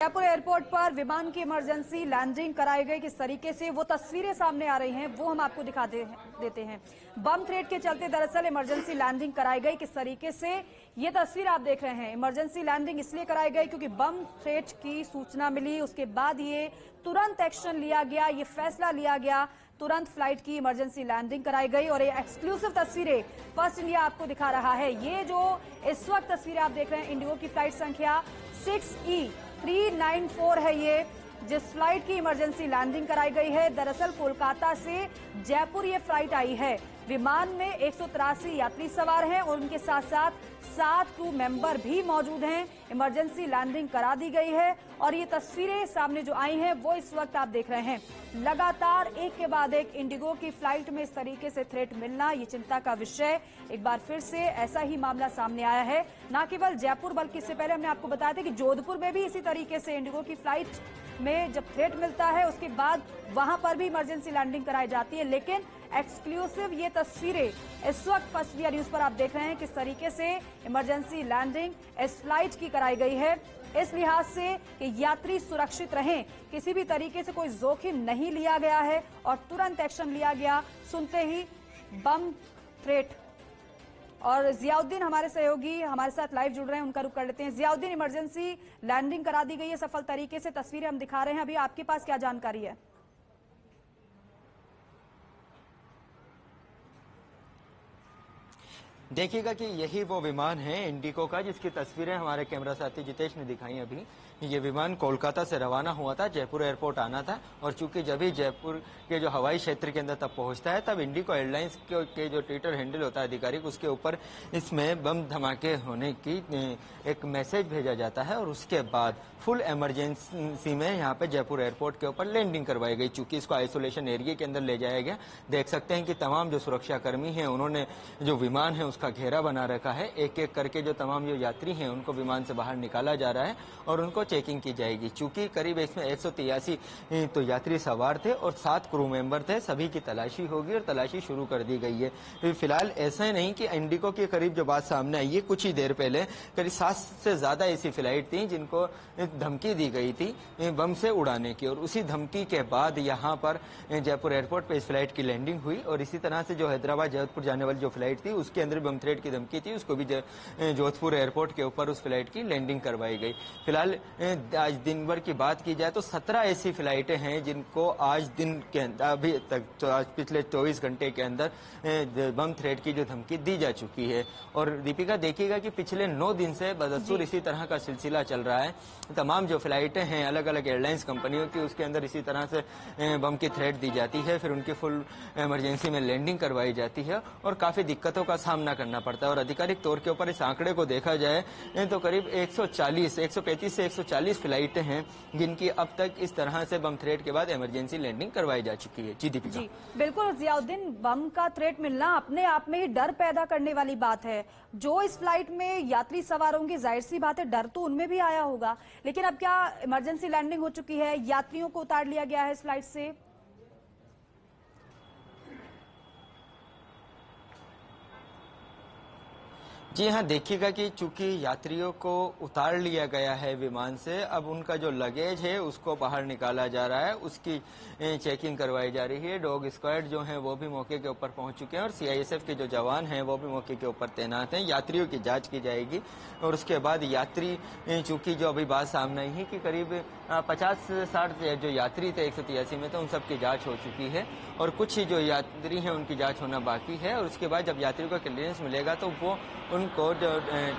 Jaipur airport पर विमान की इमरजेंसी लैंडिंग कराई गई। किस तरीके से वो तस्वीरें सामने आ रही हैं वो हम आपको देते हैं। बम थ्रेट के चलते दरअसल इमरजेंसी लैंडिंग कराई गई। किस तरीके से ये तस्वीर आप देख रहे हैं, इमरजेंसी लैंडिंग इसलिए कराई गई क्योंकि बम थ्रेट की सूचना मिली, उसके बाद ये तुरंत एक्शन लिया गया, ये फैसला लिया गया, तुरंत फ्लाइट की इमरजेंसी लैंडिंग कराई गई। और ये एक्सक्लूसिव तस्वीरें फर्स्ट इंडिया आपको दिखा रहा है। ये जो इस वक्त तस्वीरें आप देख रहे हैं, इंडिगो की फ्लाइट संख्या 6E394 है ये, जिस फ्लाइट की इमरजेंसी लैंडिंग कराई गई है। दरअसल कोलकाता से जयपुर ये फ्लाइट आई है। विमान में 183 यात्री सवार हैं और उनके साथ साथ 7 क्रू मेंबर भी मौजूद हैं। इमरजेंसी लैंडिंग करा दी गई है और ये तस्वीरें सामने जो आई हैं वो इस वक्त आप देख रहे हैं। लगातार एक के बाद एक इंडिगो की फ्लाइट में इस तरीके से थ्रेट मिलना ये चिंता का विषय। एक बार फिर से ऐसा ही मामला सामने आया है, न केवल जयपुर बल्कि इससे पहले हमने आपको बताया था कि जोधपुर में भी इसी तरीके से इंडिगो की फ्लाइट में जब थ्रेट मिलता है उसके बाद वहां पर भी इमरजेंसी लैंडिंग कराई जाती है। लेकिन एक्सक्लूसिव ये तस्वीरें इस वक्त फर्स्ट इंडिया न्यूज पर आप देख रहे हैं किस तरीके से इमरजेंसी लैंडिंग इस फ्लाइट की कराई गई है, इस लिहाज से कि यात्री सुरक्षित रहें, किसी भी तरीके से कोई जोखिम नहीं लिया गया है और तुरंत एक्शन लिया गया सुनते ही बम थ्रेट। और जियाउद्दीन हमारे सहयोगी हमारे साथ लाइव जुड़ रहे हैं, उनका रुख कर लेते हैं। जियाउद्दीन, इमरजेंसी लैंडिंग करा दी गई है सफल तरीके से, तस्वीरें हम दिखा रहे हैं, अभी आपके पास क्या जानकारी है? देखिएगा कि यही वो विमान है इंडिगो का जिसकी तस्वीरें हमारे कैमरा साथी जितेश ने दिखाई अभी। ये विमान कोलकाता से रवाना हुआ था, जयपुर एयरपोर्ट आना था और चूंकि जब ही जयपुर के जो हवाई क्षेत्र के अंदर तब पहुंचता है तब इंडिगो एयरलाइंस के जो ट्विटर हैंडल होता है आधिकारिक, उसके ऊपर इसमें बम धमाके होने की एक मैसेज भेजा जाता है और उसके बाद फुल इमरजेंसी में यहाँ पे जयपुर एयरपोर्ट के ऊपर लैंडिंग करवाई गई। चूंकि इसको आइसोलेशन एरिया के अंदर ले जाया गया, देख सकते हैं कि तमाम जो सुरक्षा कर्मी हैं उन्होंने जो विमान है उसका घेरा बना रखा है। एक एक करके जो तमाम जो यात्री हैं उनको विमान से बाहर निकाला जा रहा है और उनको चेकिंग की जाएगी। चूंकि करीब इसमें 183 तो यात्री सवार थे और 7 क्रू मेंबर थे, सभी की तलाशी होगी और तलाशी शुरू कर दी गई है। फिलहाल ऐसा नहीं कि इंडिगो के करीब जो बात सामने आई है, कुछ ही देर पहले करीब 7 से ज्यादा ऐसी फ्लाइट थी जिनको धमकी दी गई थी बम से उड़ाने की और उसी धमकी के बाद यहाँ पर जयपुर एयरपोर्ट पे इस फ्लाइट की लैंडिंग हुई। और इसी तरह से जो हैदराबाद जोधपुर जाने वाली जो फ्लाइट थी उसके अंदर बम थ्रेट की धमकी थी, उसको भी जोधपुर एयरपोर्ट के ऊपर उस फ्लाइट की लैंडिंग करवाई गई। फिलहाल आज दिन भर की बात की जाए तो 17 ऐसी फ्लाइटें हैं जिनको आज दिन के अभी तक तो आज पिछले 24 घंटे के अंदर बम थ्रेट की जो धमकी दी जा चुकी है। और दीपिका देखिएगा कि पिछले 9 दिन से बदस्तूर इसी तरह का सिलसिला चल रहा है। तमाम जो फ्लाइटें हैं अलग अलग एयरलाइंस कंपनियों की, उसके अंदर इसी तरह से बम की थ्रेट दी जाती है, फिर उनकी फुल इमरजेंसी में लैंडिंग करवाई जाती है और काफी दिक्कतों का सामना करना पड़ता है। और आधिकारिक तौर के ऊपर इस आंकड़े को देखा जाए तो करीब 135 से 140 फ्लाइटें हैं जिनकी अब तक इस तरह से बम थ्रेट के बाद इमरजेंसी लैंडिंग करवाई जा चुकी है। जी दीपिका। जी बिल्कुल जियाउद्दीन, बम का थ्रेट मिलना अपने आप में ही डर पैदा करने वाली बात है। जो इस फ्लाइट में यात्री सवार होंगे, जाहिर सी बात है डर तो उनमें भी आया होगा, लेकिन अब क्या इमरजेंसी लैंडिंग हो चुकी है, यात्रियों को उतार लिया गया है इस फ्लाइट से? जी हाँ, देखिएगा कि चूंकि यात्रियों को उतार लिया गया है विमान से, अब उनका जो लगेज है उसको बाहर निकाला जा रहा है, उसकी चेकिंग करवाई जा रही है। डॉग स्क्वाड जो है वो भी मौके के ऊपर पहुंच चुके हैं और सीआईएसएफ के जो जवान हैं वो भी मौके के ऊपर तैनात हैं। यात्रियों की जांच की जाएगी और उसके बाद यात्री, चूंकि जो अभी बात सामने आई है कि करीब 50 से 60 जो यात्री थे 183 में, तो उन सबकी जाँच हो चुकी है और कुछ ही जो यात्री हैं उनकी जाँच होना बाकी है। और उसके बाद जब यात्रियों का क्लियरेंस मिलेगा तो वो उनको जो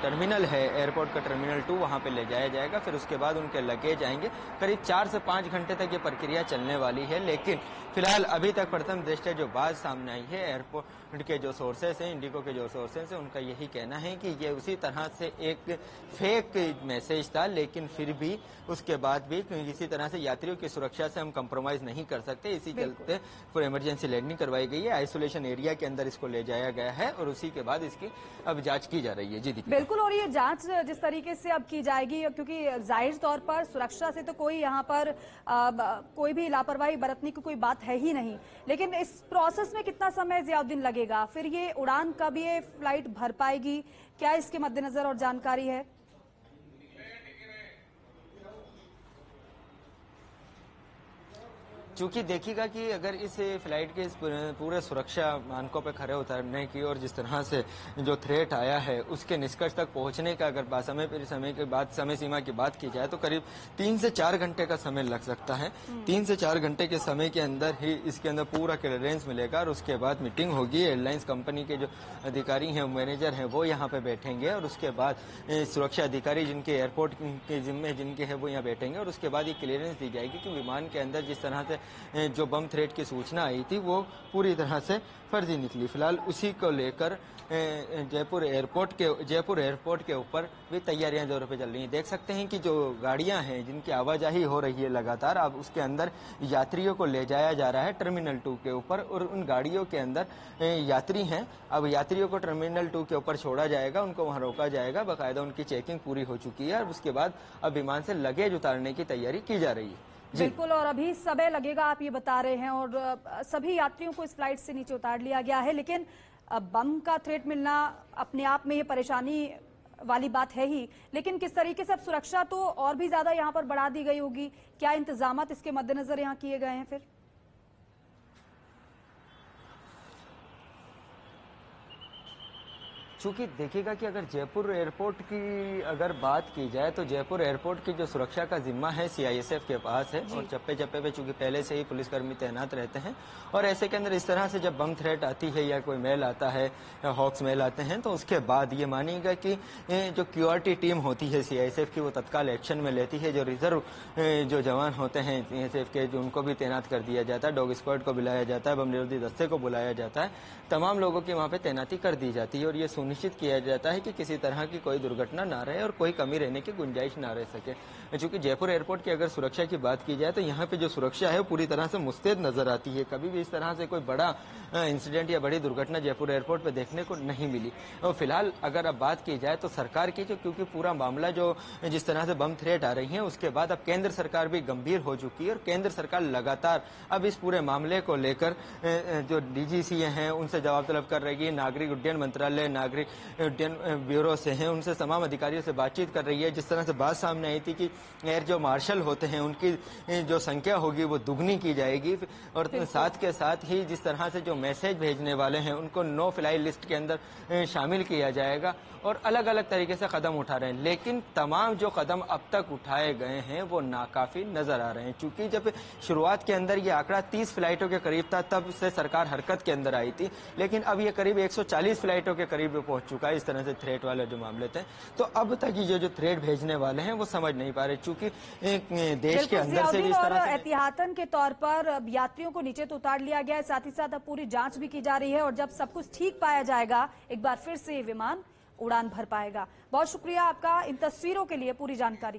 टर्मिनल है एयरपोर्ट का टर्मिनल 2 वहां पे ले जाया जाएगा। फिर उसके बाद उनके लगेज आएंगे। करीब 4 से 5 घंटे तक ये प्रक्रिया चलने वाली है। लेकिन फिलहाल अभी तक प्रथम दृष्टया जो बात सामने आई है, एयरपोर्ट के जो सोर्सेस हैं, इंडिगो के जो सोर्सेस हैं, उनका यही कहना है कि ये उसी तरह से एक फेक मैसेज था। लेकिन फिर भी उसके बाद भी किसी तरह से यात्रियों की सुरक्षा से हम कंप्रोमाइज नहीं कर सकते, इसी चलते फिर इमरजेंसी लैंडिंग करवाई गई है। आइसोलेशन एरिया के अंदर इसको ले जाया गया है और उसी के बाद इसकी अब जांच की जा रही है। जी दीपिका। बिल्कुल, और ये जांच जिस तरीके से अब की जाएगी, क्योंकि जाहिर तौर पर सुरक्षा से तो कोई यहाँ पर कोई भी लापरवाही बरतने की कोई बात है ही नहीं, लेकिन इस प्रोसेस में कितना समय जियाउद्दीन लगेगा, फिर ये उड़ान कब ये फ्लाइट भर पाएगी, क्या इसके मद्देनजर और जानकारी है? चूंकि देखिएगा कि अगर इस फ्लाइट के इस पूरे सुरक्षा मानकों पर खरे उतरने की और जिस तरह से जो थ्रेट आया है उसके निष्कर्ष तक पहुंचने का अगर समय सीमा की बात की जाए तो करीब 3 से 4 घंटे का समय लग सकता है। 3 से 4 घंटे के समय के अंदर ही इसके अंदर पूरा क्लियरेंस मिलेगा और उसके बाद मीटिंग होगी। एयरलाइंस कंपनी के जो अधिकारी हैं, मैनेजर हैं, वो यहाँ पे बैठेंगे और उसके बाद सुरक्षा अधिकारी जिनके एयरपोर्ट के जिम्मे जिनके हैं वो यहाँ बैठेंगे और उसके बाद ये क्लियरेंस दी जाएगी कि विमान के अंदर जिस तरह से जो बम थ्रेट की सूचना आई थी वो पूरी तरह से फर्जी निकली। फिलहाल उसी को लेकर जयपुर एयरपोर्ट के ऊपर भी तैयारियां जोरों पे चल रही हैं। देख सकते हैं कि जो गाड़ियां हैं जिनकी आवाजाही हो रही है लगातार, अब उसके अंदर यात्रियों को ले जाया जा रहा है टर्मिनल 2 के ऊपर और उन गाड़ियों के अंदर यात्री हैं। अब यात्रियों को टर्मिनल 2 के ऊपर छोड़ा जाएगा, उनको वहां रोका जाएगा, बाकायदा उनकी चेकिंग पूरी हो चुकी है और उसके बाद अब विमान से लगेज उतारने की तैयारी की जा रही है। बिल्कुल, और अभी समय लगेगा आप ये बता रहे हैं और सभी यात्रियों को इस फ्लाइट से नीचे उतार लिया गया है। लेकिन बम का थ्रेट मिलना अपने आप में ये परेशानी वाली बात है ही, लेकिन किस तरीके से अब सुरक्षा तो और भी ज्यादा यहाँ पर बढ़ा दी गई होगी। क्या इंतजामात इसके मद्देनजर यहाँ किए गए हैं फिर? चूंकि देखिएगा कि अगर जयपुर एयरपोर्ट की अगर बात की जाए तो जयपुर एयरपोर्ट की जो सुरक्षा का जिम्मा है सीआईएसएफ के पास है और चप्पे चप्पे पे चूंकि पहले से ही पुलिसकर्मी तैनात रहते हैं और ऐसे के अंदर इस तरह से जब बम थ्रेट आती है या कोई मेल आता है या हॉक्स मेल आते हैं तो उसके बाद ये मानिएगा कि जो क्यूआरटी टीम होती है सीआईएसएफ की वो तत्काल एक्शन में लेती है। जो रिजर्व जो जवान होते हैं सीआईएसएफ के जो उनको भी तैनात कर दिया जाता है, डॉग स्क्वाड को बुलाया जाता है, बम निरोधी दस्ते को बुलाया जाता है, तमाम लोगों की वहां पे तैनाती कर दी जाती है और ये सुनिश्चित किया जाता है कि किसी तरह की कोई दुर्घटना ना रहे और कोई कमी रहने की गुंजाइश ना रह सके। चूंकि जयपुर एयरपोर्ट की अगर सुरक्षा की बात की जाए तो यहाँ पे जो सुरक्षा है वो पूरी तरह से मुस्तैद नजर आती है। कभी भी इस तरह से कोई बड़ा इंसिडेंट या बड़ी दुर्घटना जयपुर एयरपोर्ट पे देखने को नहीं मिली। और फिलहाल अगर अब बात की जाए तो सरकार की जो क्योंकि पूरा मामला जो जिस तरह से बम थ्रेट आ रही है उसके बाद अब केंद्र सरकार भी गंभीर हो चुकी है और केंद्र सरकार लगातार अब इस पूरे मामले को लेकर जो डीजीसी हैं उनसे जवाब तलब कर रही है। नागरिक उड्डयन मंत्रालय, नागरिक उड्डयन ब्यूरो से हैं, उनसे तमाम अधिकारियों से बातचीत कर रही है। जिस तरह से बात सामने आई थी कि एयर जो मार्शल होते हैं उनकी जो संख्या होगी वो दुगनी की जाएगी और साथ के साथ ही जिस तरह से जो मैसेज भेजने वाले हैं उनको नो फ्लाई लिस्ट के अंदर शामिल किया जाएगा और अलग अलग तरीके से कदम उठा रहे हैं। लेकिन तमाम जो कदम अब तक उठाए गए हैं वो नाकाफी नजर आ रहे हैं। चूंकि जब शुरुआत के अंदर ये आंकड़ा 30 फ्लाइटों के करीब था तब से सरकार हरकत के अंदर आई थी, लेकिन अब ये करीब 140 फ्लाइटों के करीब पहुंच चुका है। इस तरह से थ्रेट वाले जो मामले थे तो अब तक ये जो थ्रेट भेजने वाले हैं वो समझ नहीं पा रहे, चूंकि देश के अंदर से भी इस तरह से एहतियातन के तौर पर यात्रियों को नीचे तो उतार लिया गया है, साथ ही साथ अब पूरी जांच भी की जा रही है और जब सब कुछ ठीक पाया जाएगा एक बार फिर से विमान उड़ान भर पाएगा। बहुत शुक्रिया आपका इन तस्वीरों के लिए, पूरी जानकारी